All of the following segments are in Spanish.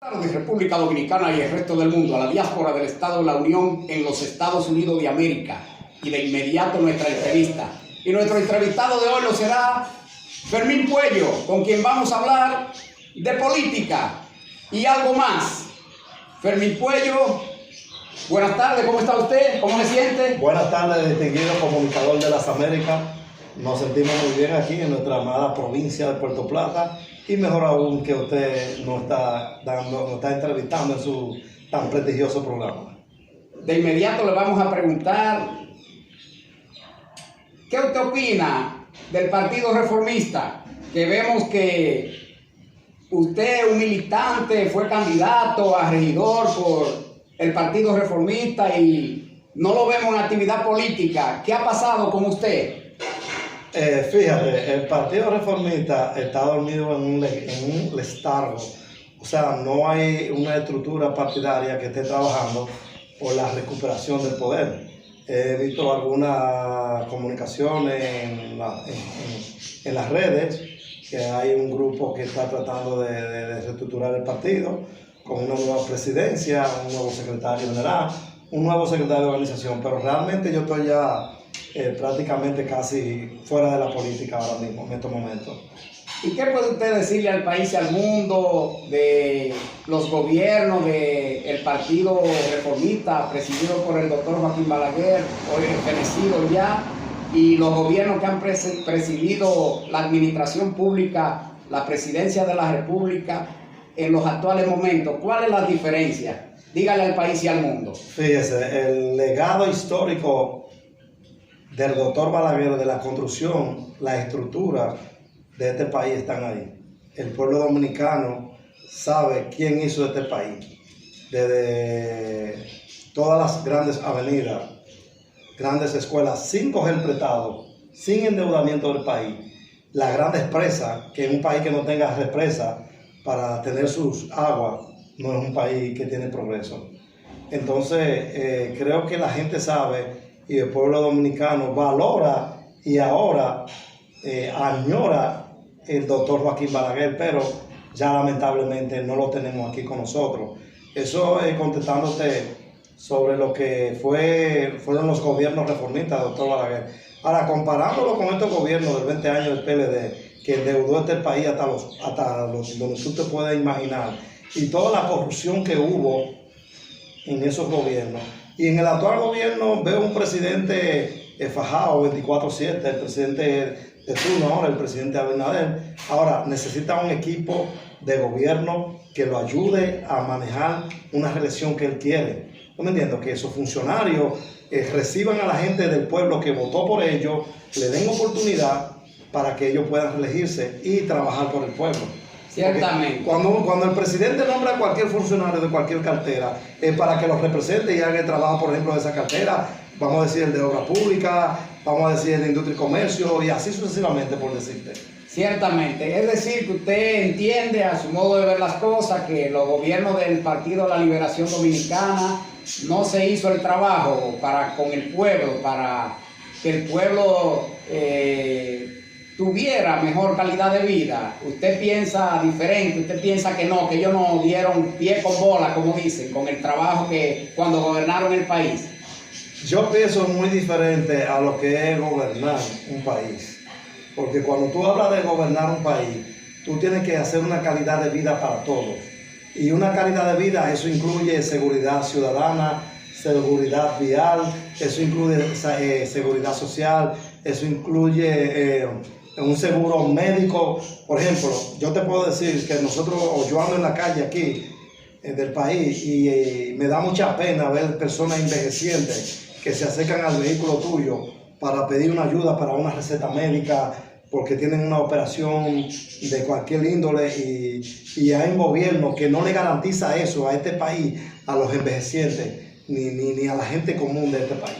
De República Dominicana y el resto del mundo, a la diáspora del Estado de la Unión en los Estados Unidos de América. Y de inmediato nuestra entrevista. Y nuestro entrevistado de hoy lo será Fermín Puello, con quien vamos a hablar de política y algo más. Fermín Puello, buenas tardes, ¿cómo está usted? ¿Cómo se siente? Buenas tardes, distinguido comunicador de las Américas. Nos sentimos muy bien aquí en nuestra amada provincia de Puerto Plata y mejor aún que usted nos está entrevistando en su tan prestigioso programa. De inmediato le vamos a preguntar ¿qué usted opina del Partido Reformista? Que vemos que usted, un militante, fue candidato a regidor por el Partido Reformista y no lo vemos en actividad política. ¿Qué ha pasado con usted? Fíjate, el Partido Reformista está dormido en un letargo. O sea, no hay una estructura partidaria que esté trabajando por la recuperación del poder. He visto algunas comunicaciones en las redes que hay un grupo que está tratando de reestructurar el partido con una nueva presidencia, un nuevo secretario general, un nuevo secretario de organización, pero realmente yo estoy ya prácticamente casi fuera de la política ahora mismo, en estos momentos. ¿Y qué puede usted decirle al país y al mundo de los gobiernos del Partido Reformista, presidido por el doctor Joaquín Balaguer, hoy fenecido ya, y los gobiernos que han presidido la administración pública, la presidencia de la República, en los actuales momentos? ¿Cuál es la diferencia? Dígale al país y al mundo. Fíjese, el legado histórico del doctor Balaguer, de la construcción, la estructura de este país están ahí. El pueblo dominicano sabe quién hizo este país. Desde todas las grandes avenidas, grandes escuelas, sin coger prestado, sin endeudamiento del país. Las grandes presas, que en un país que no tenga represa para tener sus aguas, no es un país que tiene progreso. Entonces, creo que la gente sabe y el pueblo dominicano valora y ahora añora el doctor Joaquín Balaguer, pero ya lamentablemente no lo tenemos aquí con nosotros. Eso contestándote sobre lo que fueron los gobiernos reformistas, doctor Balaguer. Ahora, comparándolo con estos gobiernos del 20 años del PLD, que endeudó este país hasta los donde tú te puedes imaginar, y toda la corrupción que hubo en esos gobiernos. Y en el actual gobierno veo un presidente fajado 24/7, el presidente de turno ahora, el presidente Abinader. Ahora necesita un equipo de gobierno que lo ayude a manejar una reelección que él quiere. ¿No me entiendo? Que esos funcionarios reciban a la gente del pueblo que votó por ellos, le den oportunidad para que ellos puedan reelegirse y trabajar por el pueblo. Ciertamente. Cuando el presidente nombra a cualquier funcionario de cualquier cartera, es para que los represente y haga el trabajo, por ejemplo, de esa cartera, vamos a decir el de obra pública, vamos a decir el de industria y comercio, y así sucesivamente, por decirte. Ciertamente, es decir, que usted entiende a su modo de ver las cosas que los gobiernos del Partido de la Liberación Dominicana no se hizo el trabajo con el pueblo, para que el pueblo tuviera mejor calidad de vida. Usted piensa diferente, usted piensa que no, que ellos no dieron pie con bola, como dicen, con el trabajo que cuando gobernaron el país. Yo pienso muy diferente a lo que es gobernar un país. Porque cuando tú hablas de gobernar un país, tú tienes que hacer una calidad de vida para todos. Y una calidad de vida, eso incluye seguridad ciudadana, seguridad vial, eso incluye seguridad social, eso incluye un seguro médico. Por ejemplo, yo te puedo decir que yo ando en la calle aquí del país y me da mucha pena ver personas envejecientes que se acercan al vehículo tuyo para pedir una ayuda para una receta médica porque tienen una operación de cualquier índole y hay un gobierno que no le garantiza eso a este país, a los envejecientes, ni a la gente común de este país.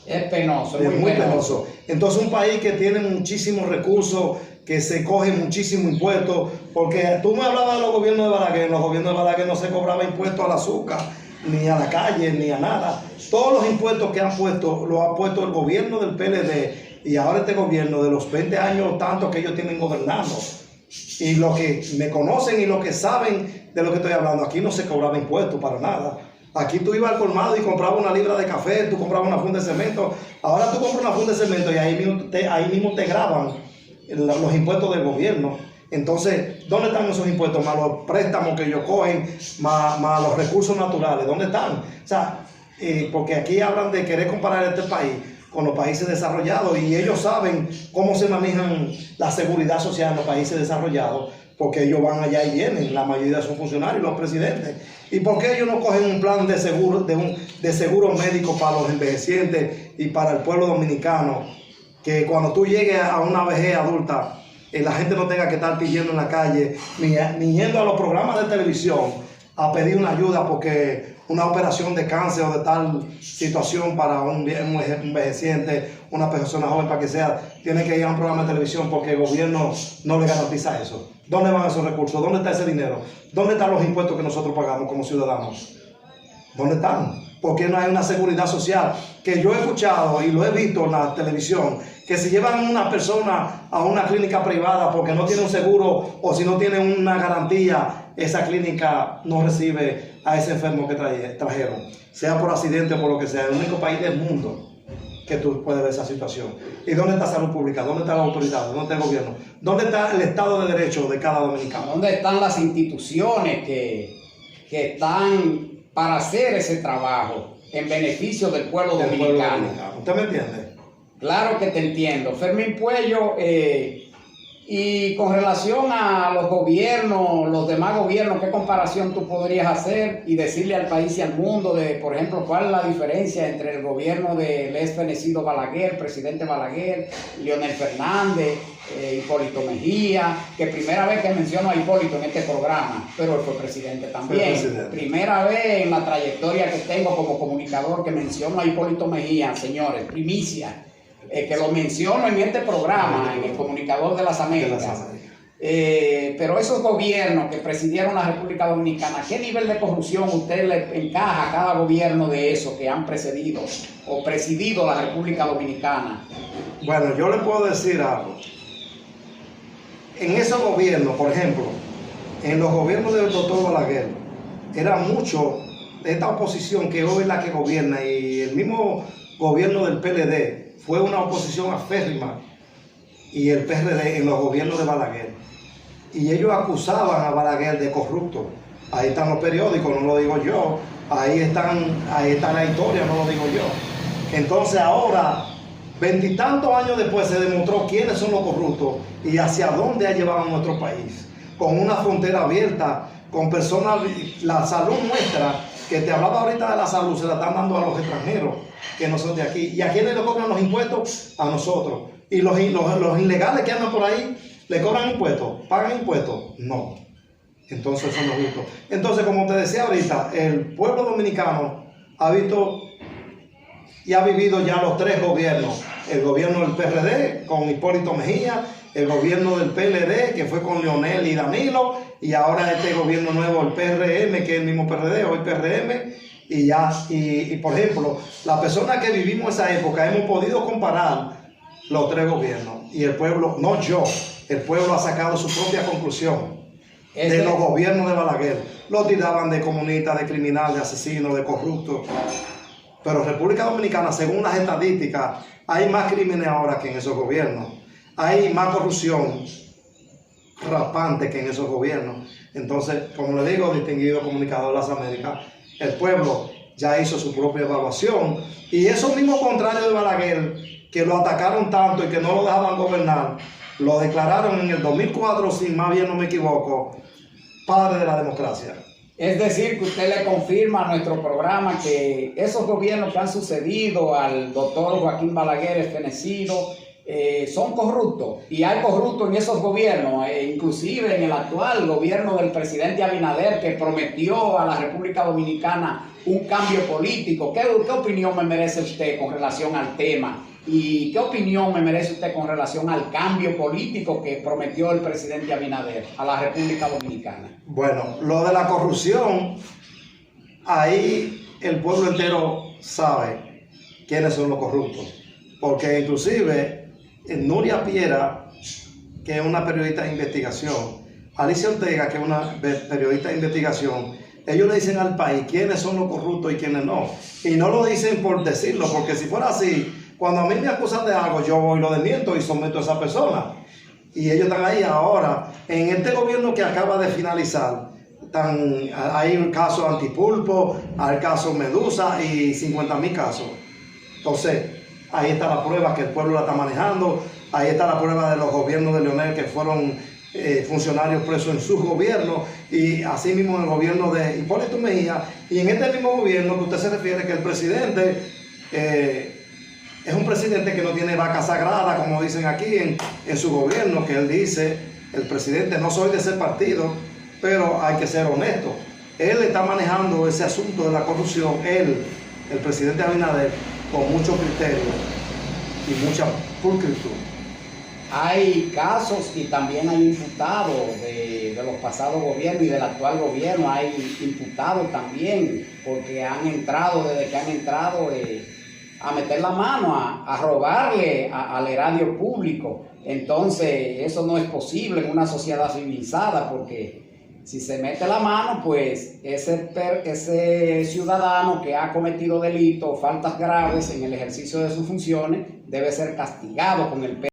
Es penoso, es muy penoso. Entonces un país que tiene muchísimos recursos, que se coge muchísimos impuestos, porque tú me hablabas de los gobiernos de Balaguer, en los gobiernos de Balaguer no se cobraba impuestos al azúcar, ni a la calle, ni a nada. Todos los impuestos que han puesto, lo ha puesto el gobierno del PLD y ahora este gobierno de los 20 años tanto que ellos tienen gobernando. y los que me conocen y los que saben de lo que estoy hablando, aquí no se cobraba impuestos para nada. Aquí tú ibas al colmado y comprabas una libra de café, tú comprabas una funda de cemento. Ahora tú compras una funda de cemento y ahí mismo te graban los impuestos del gobierno. Entonces, ¿dónde están esos impuestos? Más los préstamos que ellos cogen, más los recursos naturales, ¿dónde están? O sea, porque aquí hablan de querer comparar este país con los países desarrollados y ellos saben cómo se manejan la seguridad social en los países desarrollados, porque ellos van allá y vienen, la mayoría son funcionarios, los presidentes. ¿Y por qué ellos no cogen un plan de seguro, de seguro médico para los envejecientes y para el pueblo dominicano? Que cuando tú llegues a una vejez adulta, la gente no tenga que estar pidiendo en la calle, ni yendo a los programas de televisión a pedir una ayuda porque una operación de cáncer o de tal situación para un envejeciente, una persona joven para que sea, tiene que ir a un programa de televisión porque el gobierno no le garantiza eso. ¿Dónde van esos recursos? ¿Dónde está ese dinero? ¿Dónde están los impuestos que nosotros pagamos como ciudadanos? ¿Dónde están? ¿Por qué no hay una seguridad social? Que yo he escuchado y lo he visto en la televisión, que si llevan a una persona a una clínica privada porque no tiene un seguro o si no tiene una garantía, esa clínica no recibe a ese enfermo que trajeron, sea por accidente o por lo que sea. El único país del mundo que tú puedes ver esa situación. ¿Y dónde está salud pública? ¿Dónde está la autoridad? ¿Dónde está el gobierno? ¿Dónde está el Estado de Derecho de cada dominicano? ¿Dónde están las instituciones que están para hacer ese trabajo en beneficio del pueblo dominicano? ¿Usted me entiende? Claro que te entiendo. Fermín Puello, y con relación a los gobiernos, los demás gobiernos, ¿qué comparación tú podrías hacer y decirle al país y al mundo de, por ejemplo, cuál es la diferencia entre el gobierno del exfenecido Balaguer, presidente Balaguer, Leonel Fernández, Hipólito Mejía, que primera vez que menciono a Hipólito en este programa, pero él fue presidente también. Primera vez en la trayectoria que tengo como comunicador que menciono a Hipólito Mejía, señores, primicia. Que lo menciono en este programa, en el Comunicador de las Américas. Pero esos gobiernos que presidieron la República Dominicana, ¿qué nivel de corrupción usted le encaja a cada gobierno de esos que han precedido o presidido la República Dominicana? Bueno, yo le puedo decir algo. En esos gobiernos, por ejemplo, en los gobiernos del doctor Balaguer, era mucho de esta oposición que hoy es la que gobierna, y el mismo gobierno del PLD fue una oposición aférrima, y el PRD en los gobiernos de Balaguer, y ellos acusaban a Balaguer de corrupto. Ahí están los periódicos, no lo digo yo, ahí está la historia, no lo digo yo. Entonces ahora, veintitantos años después, se demostró quiénes son los corruptos y hacia dónde ha llevado a nuestro país, con una frontera abierta, con personas, la salud nuestra, que te hablaba ahorita de la salud, se la están dando a los extranjeros que no son de aquí. ¿Y a quiénes le cobran los impuestos? A nosotros. ¿Y los ilegales que andan por ahí le cobran impuestos? ¿Pagan impuestos? No. Entonces eso no es justo. Entonces, como te decía ahorita, el pueblo dominicano ha visto y ha vivido ya los tres gobiernos. El gobierno del PRD con Hipólito Mejía, el gobierno del PLD que fue con Leonel y Danilo, y ahora este gobierno nuevo, el PRM, que es el mismo PRD, hoy PRM, y por ejemplo, las personas que vivimos esa época hemos podido comparar los tres gobiernos, y el pueblo, no yo, el pueblo ha sacado su propia conclusión de los gobiernos de Balaguer. Los tiraban de comunistas, de criminales, de asesinos, de corruptos. Pero República Dominicana, según las estadísticas, hay más crímenes ahora que en esos gobiernos. Hay más corrupción rampante que en esos gobiernos. Entonces, como le digo, distinguido comunicador de las Américas, el pueblo ya hizo su propia evaluación. Y esos mismos contrarios de Balaguer, que lo atacaron tanto y que no lo dejaban gobernar, lo declararon en el 2004, si más bien no me equivoco, padre de la democracia. Es decir, que usted le confirma a nuestro programa que esos gobiernos que han sucedido al doctor Joaquín Balaguer, el fenecido, son corruptos, y hay corruptos en esos gobiernos, inclusive en el actual gobierno del presidente Abinader, que prometió a la República Dominicana un cambio político. ¿Qué opinión me merece usted con relación al tema? ¿Y qué opinión me merece usted con relación al cambio político que prometió el presidente Abinader a la República Dominicana? Bueno, lo de la corrupción, ahí el pueblo entero sabe quiénes son los corruptos, porque inclusive Nuria Piera, que es una periodista de investigación, Alicia Ortega, que es una periodista de investigación, ellos le dicen al país quiénes son los corruptos y quiénes no. Y no lo dicen por decirlo, porque si fuera así, cuando a mí me acusan de algo, yo voy y lo desmiento y someto a esa persona. Y ellos están ahí ahora. En este gobierno que acaba de finalizar, hay un caso Antipulpo, hay caso Medusa y 50.000 casos. Entonces, ahí está la prueba que el pueblo la está manejando. Ahí está la prueba de los gobiernos de Leonel que fueron funcionarios presos en su gobierno, y así mismo en el gobierno de Hipólito Mejía, y en este mismo gobierno que usted se refiere, que el presidente es un presidente que no tiene vaca sagrada, como dicen aquí en su gobierno, que él dice, el presidente, no soy de ese partido, pero hay que ser honesto. Él está manejando ese asunto de la corrupción, el presidente Abinader, con mucho criterio y mucha pulcritud. Hay casos y también hay imputados de los pasados gobiernos y del actual gobierno. Hay imputados también porque han entrado, desde que han entrado, a meter la mano, a robarle al erario público. Entonces eso no es posible en una sociedad civilizada, porque si se mete la mano, pues ese ciudadano que ha cometido delitos o faltas graves en el ejercicio de sus funciones debe ser castigado con el